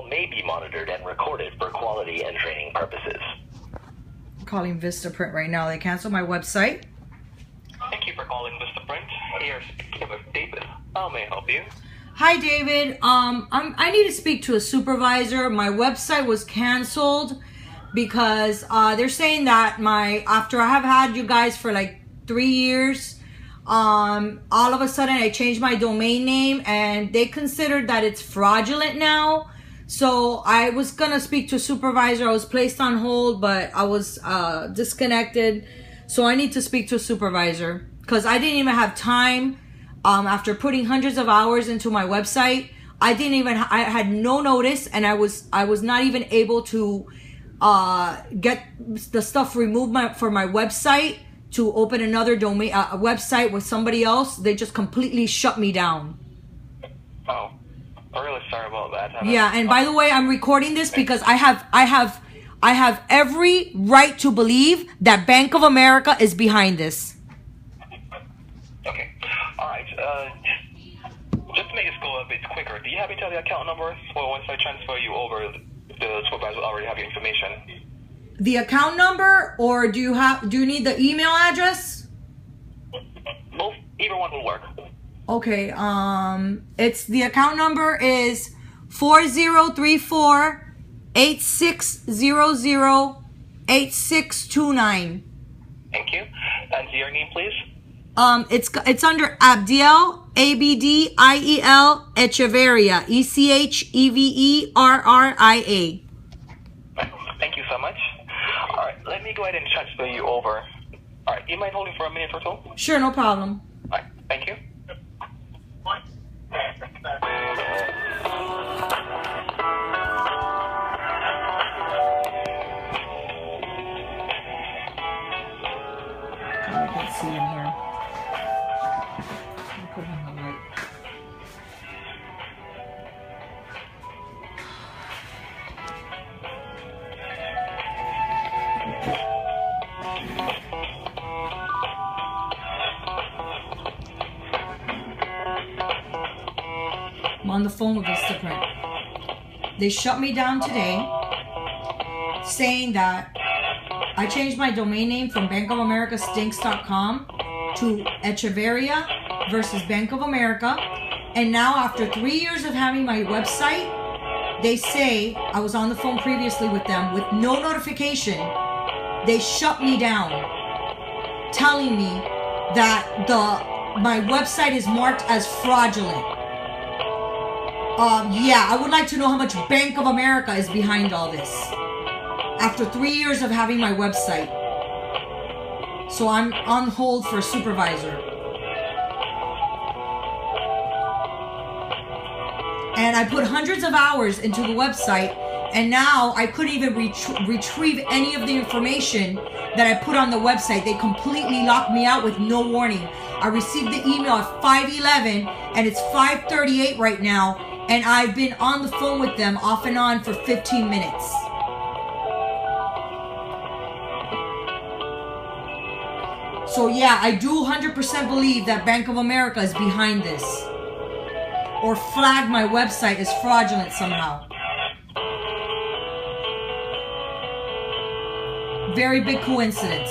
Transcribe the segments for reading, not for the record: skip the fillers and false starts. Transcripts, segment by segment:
may be monitored and recorded for quality and training purposes. I'm calling Vistaprint right now. They canceled my website. Thank you for calling Vistaprint. Here speaking with David. How may I help you? Hi, David. I need to speak to a supervisor. My website was canceled because they're saying that after I have had you guys for like 3 years, all of a sudden I changed my domain name and they considered that it's fraudulent now. So I was gonna speak to a supervisor. I was placed on hold, but I was disconnected. So I need to speak to a supervisor because I didn't even have time. After putting hundreds of hours into my website, I had no notice, and I was not even able to get the stuff removed from my website to open another domain website with somebody else. They just completely shut me down. Oh, I'm really sorry about that. Yeah, and by the way, I'm recording this because I have every right to believe that Bank of America is behind this. Okay. All right. Just to make this go a bit quicker, do you have me tell the account number? So once I transfer you over, the supervisor will already have your information. The account number, or do you need the email address? Both, either one will work. Okay. It's the account number is 4034-8600-8629. Thank you. And your name, please. It's under Abdiel, Abdiel Echeverria, Echeverria. Thank you so much. All right, let me go ahead and transfer you over. All right, you mind holding for a minute or so? Sure, no problem. All right, thank you. I can't see him here. Put him on the right. I'm on the phone with Vistaprint. They shut me down today, saying that I changed my domain name from bankofamerica.stinks.com to Echeverria versus Bank of America. And now after 3 years of having my website, they say, I was on the phone previously with them with no notification, they shut me down, telling me that my website is marked as fraudulent. Yeah, I would like to know how much Bank of America is behind all this after 3 years of having my website. So I'm on hold for a supervisor. And I put hundreds of hours into the website, and now I couldn't even retrieve any of the information that I put on the website. They completely locked me out with no warning. I received the email at 5:11, and it's 5:38 right now, and I've been on the phone with them off and on for 15 minutes. So yeah, I do 100% believe that Bank of America is behind this, or flagged my website as fraudulent somehow. Very big coincidence.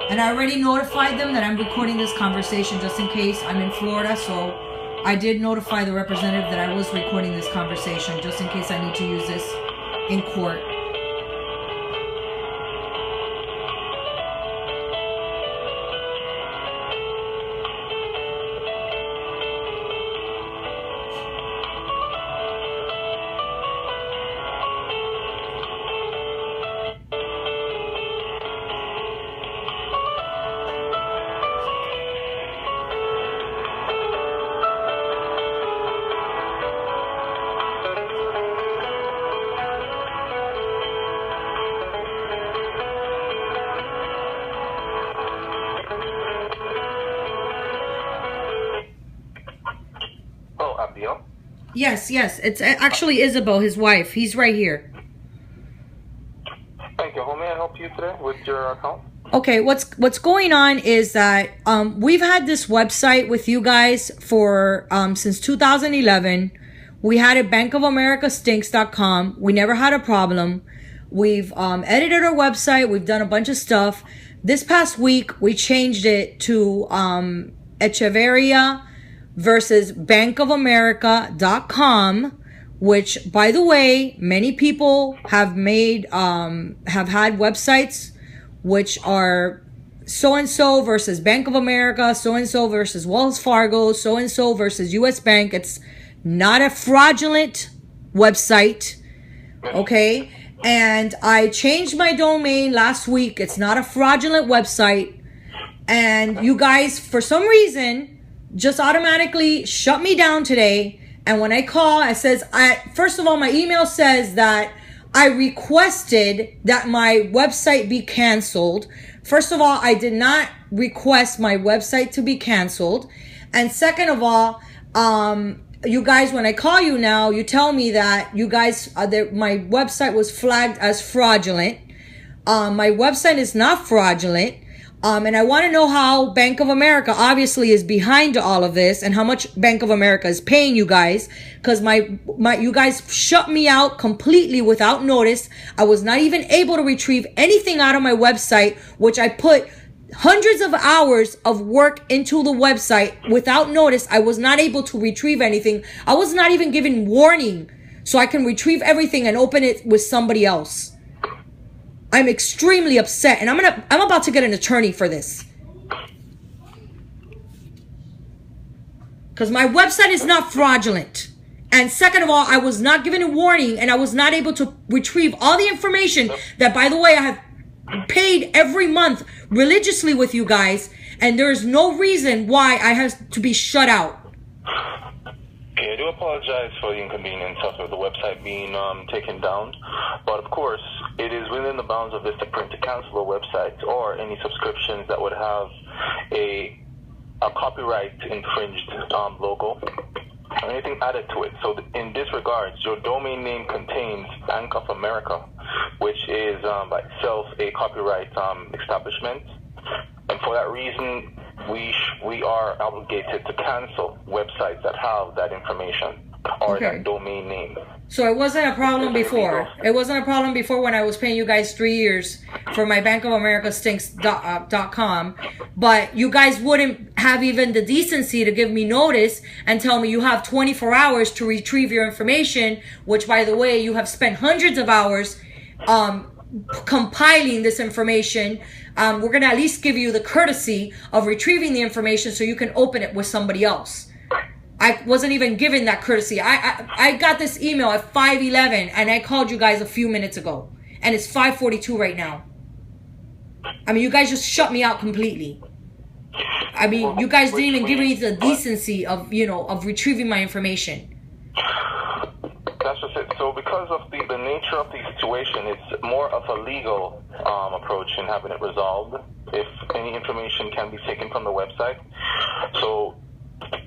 And I already notified them that I'm recording this conversation just in case. I'm in Florida, so I did notify the representative that I was recording this conversation just in case I need to use this in court. Abdiel? Yes, it's actually Isabel, his wife. He's right here. Thank you. How may I help you today with your account? Okay, what's going on is that we've had this website with you guys for since 2011. We had it bankofamerica.stinks.com. We never had a problem. We've edited our website. We've done a bunch of stuff. This past week, we changed it to Echeverria versus bankofamerica.com, which, by the way, many people have made, have had websites which are so-and-so versus Bank of America, so-and-so versus Wells Fargo, so-and-so versus U.S. Bank. It's not a fraudulent website, okay? And I changed my domain last week. It's not a fraudulent website. And you guys, for some reason, just automatically shut me down today. And when I call, it says, first of all, my email says that I requested that my website be canceled. First of all, I did not request my website to be canceled. And second of all, you guys, when I call you now, you tell me that you guys, my website was flagged as fraudulent. My website is not fraudulent. And I want to know how Bank of America obviously is behind all of this and how much Bank of America is paying you guys, because you guys shut me out completely without notice. I was not even able to retrieve anything out of my website, which I put hundreds of hours of work into the website without notice. I was not able to retrieve anything. I was not even given warning so I can retrieve everything and open it with somebody else. I'm extremely upset, and I'm about to get an attorney for this. Because my website is not fraudulent. And second of all, I was not given a warning, and I was not able to retrieve all the information that, by the way, I have paid every month religiously with you guys, and there is no reason why I have to be shut out. Okay, I do apologize for the inconvenience of the website being taken down, but of course, it is within the bounds of Vistaprint to cancel a website or any subscriptions that would have a copyright infringed logo or anything added to it. So in this regard, your domain name contains Bank of America, which is by itself a copyright establishment, and for that reason, we are obligated to cancel websites that have that information or that domain name. So it wasn't a problem before. It wasn't a problem before when I was paying you guys 3 years for my Bank of America stinks.com. But you guys wouldn't have even the decency to give me notice and tell me you have 24 hours to retrieve your information, which, by the way, you have spent hundreds of hours compiling this information. We're going to at least give you the courtesy of retrieving the information so you can open it with somebody else. I wasn't even given that courtesy. I got this email at 5:11 and I called you guys a few minutes ago, and it's 5:42 right now. I mean, you guys just shut me out completely. I mean, you guys didn't even give me the decency of, of retrieving my information. That's just it. So because of the nature of the situation, it's more of a legal approach in having it resolved if any information can be taken from the website. So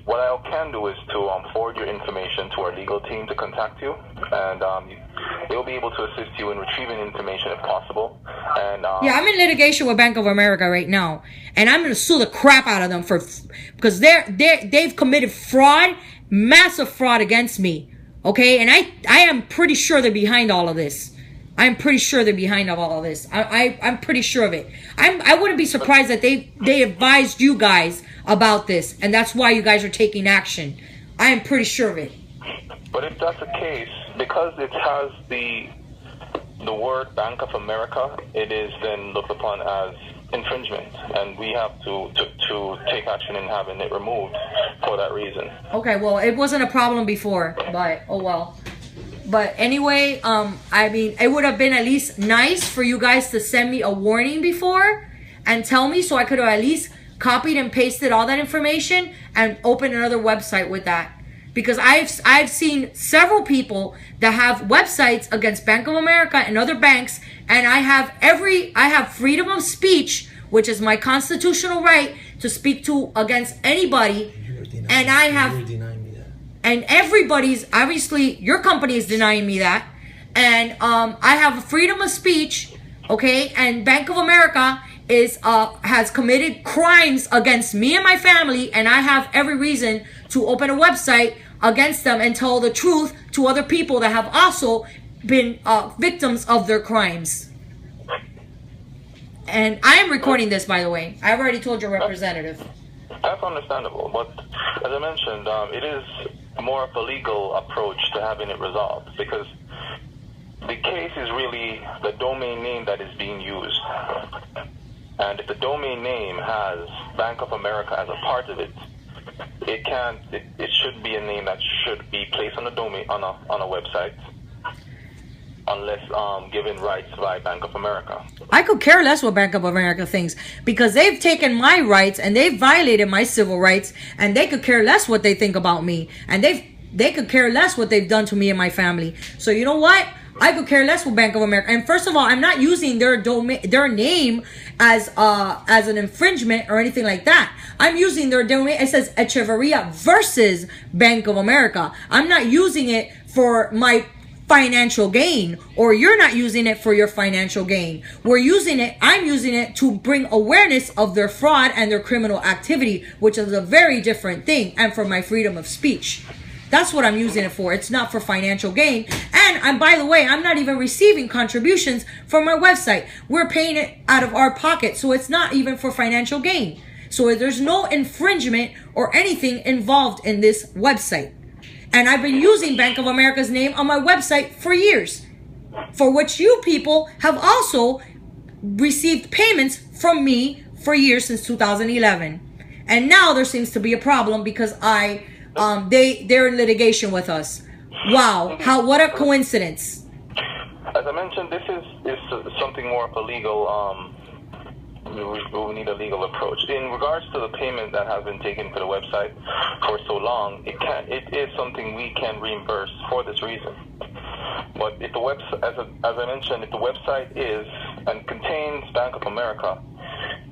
what I can do is to forward your information to our legal team to contact you, and they'll be able to assist you in retrieving information if possible. And yeah, I'm in litigation with Bank of America right now, and I'm going to sue the crap out of them because they've committed fraud, massive fraud against me. Okay, and I am pretty sure they're behind all of this. I'm pretty sure they're behind all of this. I'm pretty sure of it. I wouldn't be surprised that they advised you guys about this, and that's why you guys are taking action. I am pretty sure of it. But if that's the case, because it has the word Bank of America, it is then looked upon as infringement, and we have to take action in having it removed for that reason. Okay, well, it wasn't a problem before, but oh well. But anyway, I mean, it would have been at least nice for you guys to send me a warning before and tell me, so I could have at least copied and pasted all that information and opened another website with that. Because I've seen several people that have websites against Bank of America and other banks, and I have freedom of speech, which is my constitutional right to speak to against anybody, and I have, and everybody's, obviously your company is denying me that, and I have freedom of speech, okay, and Bank of America is has committed crimes against me and my family, and I have every reason to open a website against them and tell the truth to other people that have also been victims of their crimes. And I am recording this, by the way. I've already told your representative. That's understandable, but as I mentioned, it is more of a legal approach to having it resolved, because the case is really the domain name that is being used. And if the domain name has Bank of America as a part of it, it should be a name that should be placed on a domain on a website, unless given rights by Bank of America. I could care less what Bank of America thinks, because they've taken my rights and they've violated my civil rights, and they could care less what they think about me, and they could care less what they've done to me and my family. So you know what? I could care less with Bank of America. And first of all, I'm not using their name as an infringement or anything like that. I'm using their domain. It says Echeverria versus Bank of America. I'm not using it for my financial gain, or you're not using it for your financial gain. I'm using it to bring awareness of their fraud and their criminal activity, which is a very different thing, and for my freedom of speech. That's what I'm using it for. It's not for financial gain. And by the way, I'm not even receiving contributions from our website. We're paying it out of our pocket, so it's not even for financial gain. So there's no infringement or anything involved in this website. And I've been using Bank of America's name on my website for years, for which you people have also received payments from me for years, since 2011. And now there seems to be a problem because they're in litigation with us. Wow, what a coincidence. As I mentioned, this is something more of a legal, we need a legal approach. In regards to the payment that has been taken for the website for so long, it is something we can reimburse for this reason. But if the website, as I mentioned, if the website is and contains Bank of America,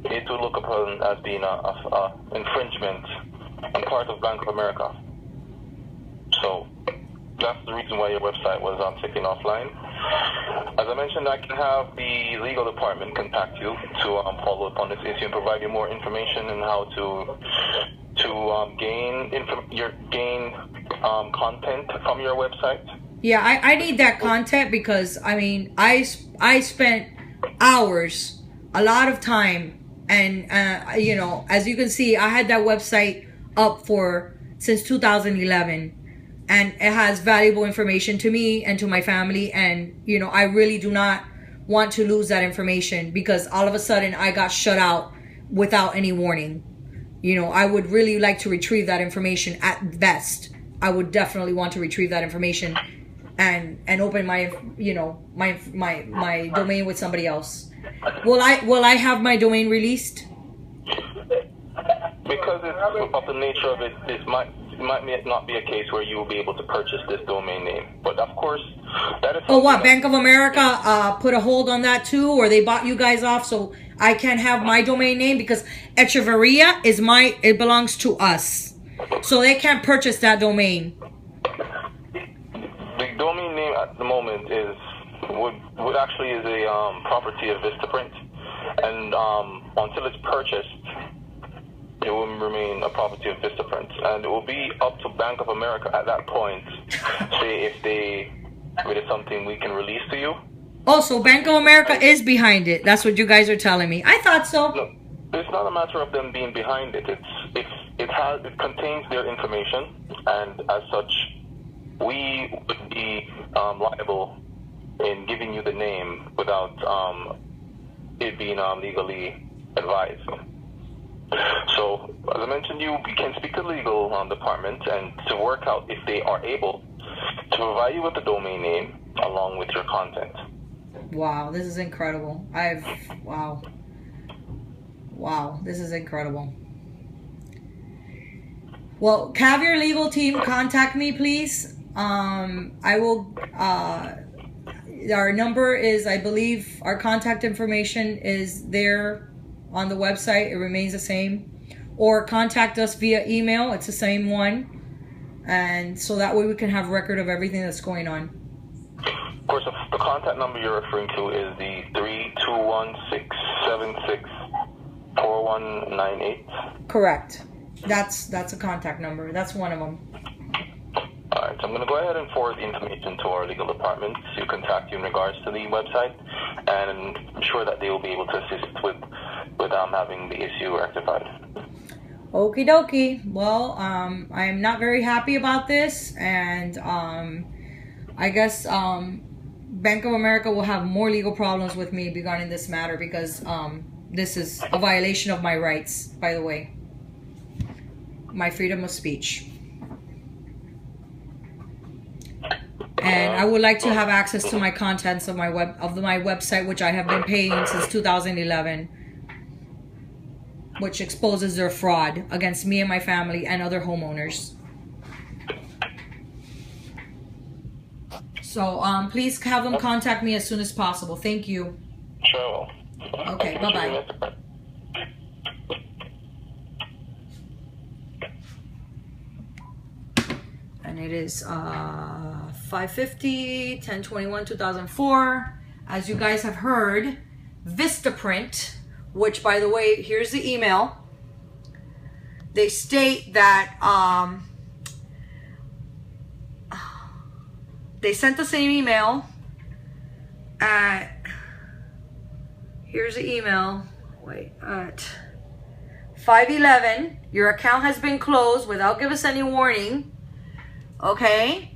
it will look upon as being a infringement on part of Bank of America. So that's the reason why your website was taken offline. As I mentioned, I can have the legal department contact you to follow up on this issue and provide you more information on how to gain content from your website. Yeah, I need that content, because I mean I spent hours, a lot of time, and you know, as you can see, I had that website up since 2011. And it has valuable information to me and to my family. And, you know, I really do not want to lose that information, because all of a sudden I got shut out without any warning. You know, I would really like to retrieve that information at best. I would definitely want to retrieve that information and open my, you know, my domain with somebody else. Will I have my domain released? Because it's of the nature of it, it might not be a case where you will be able to purchase this domain name. But of course, that is. Oh, what? Bank of America put a hold on that too, or they bought you guys off, so I can't have my domain name, because Echeverria it belongs to us, so they can't purchase that domain. The domain name at the moment would actually is a property of Vistaprint, and until it's purchased, it will remain a property of Vistaprint, and it will be up to Bank of America at that point, say if it is something we can release to you. Oh, so Bank of America is behind it. That's what you guys are telling me. I thought so. No, it's not a matter of them being behind it. It contains their information, and as such, we would be liable in giving you the name without it being legally advised. So, as I mentioned, you can speak to the legal department and to work out if they are able to provide you with the domain name along with your content. Wow, this is incredible. Wow, this is incredible. Well, have your legal team contact me, please. I will, our number is, I believe, our contact information is there on the website. It remains the same. Or contact us via email. It's the same one. And so that way we can have record of everything that's going on. Of course, the contact number you're referring to is the 321-676 4198. Correct. That's a contact number. That's one of them. Alright, so I'm going to go ahead and forward the information to our legal department to contact you in regards to the website, and I'm sure that they will be able to assist with having the issue rectified. Okie dokie. Well, I'm not very happy about this, and I guess Bank of America will have more legal problems with me regarding this matter, because this is a violation of my rights, by the way. My freedom of speech. And I would like to have access to my contents of my website, which I have been paying since 2011, which exposes their fraud against me and my family and other homeowners. So please have them contact me as soon as possible. Thank you. Sure. Okay, bye-bye. And it is 5:50, 10/21/2004. As you guys have heard, Vistaprint, which, by the way, here's the email. They state that they sent the same email at, here's the email, at 5:11. Your account has been closed without giving us any warning. Okay.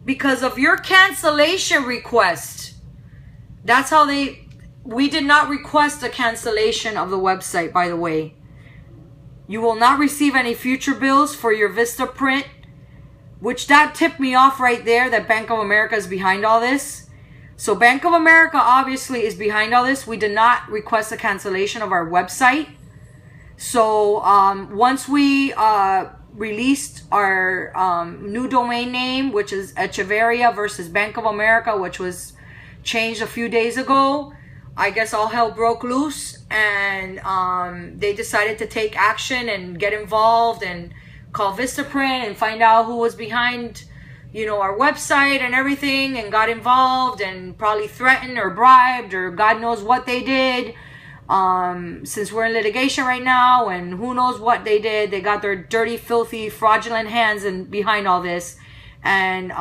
Because of your cancellation request. That's how we did not request a cancellation of the website, by the way. You will not receive any future bills for your Vistaprint, which that tipped me off right there that Bank of America is behind all this. So Bank of America obviously is behind all this. We did not request a cancellation of our website. So once we released our new domain name, which is Echeverria versus Bank of America, which was changed a few days ago, I guess all hell broke loose, and they decided to take action and get involved and call Vistaprint and find out who was behind, you know, our website and everything, and got involved and probably threatened or bribed or God knows what they did. Since we're in litigation right now, and who knows what they did. They got their dirty, filthy, fraudulent hands and behind all this, and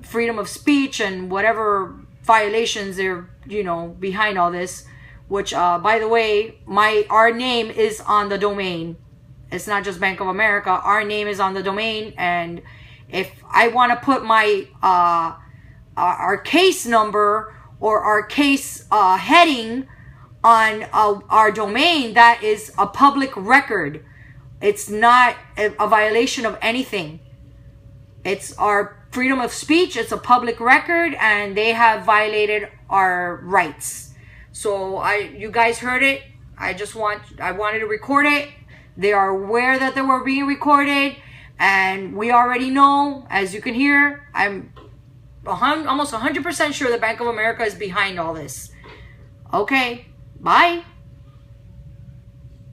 freedom of speech and whatever violations they're, you know, behind all this. Which, by the way, our name is on the domain. It's not just Bank of America. Our name is on the domain, and if I want to put my our case number or our case heading on our domain, that is a public record. It's not a violation of anything. It's our freedom of speech. It's a public record, and they have violated our rights. So you guys heard it. I wanted to record it. They are aware that they were being recorded, and we already know, as you can hear, I'm almost 100% sure the Bank of America is behind all this. Okay, bye.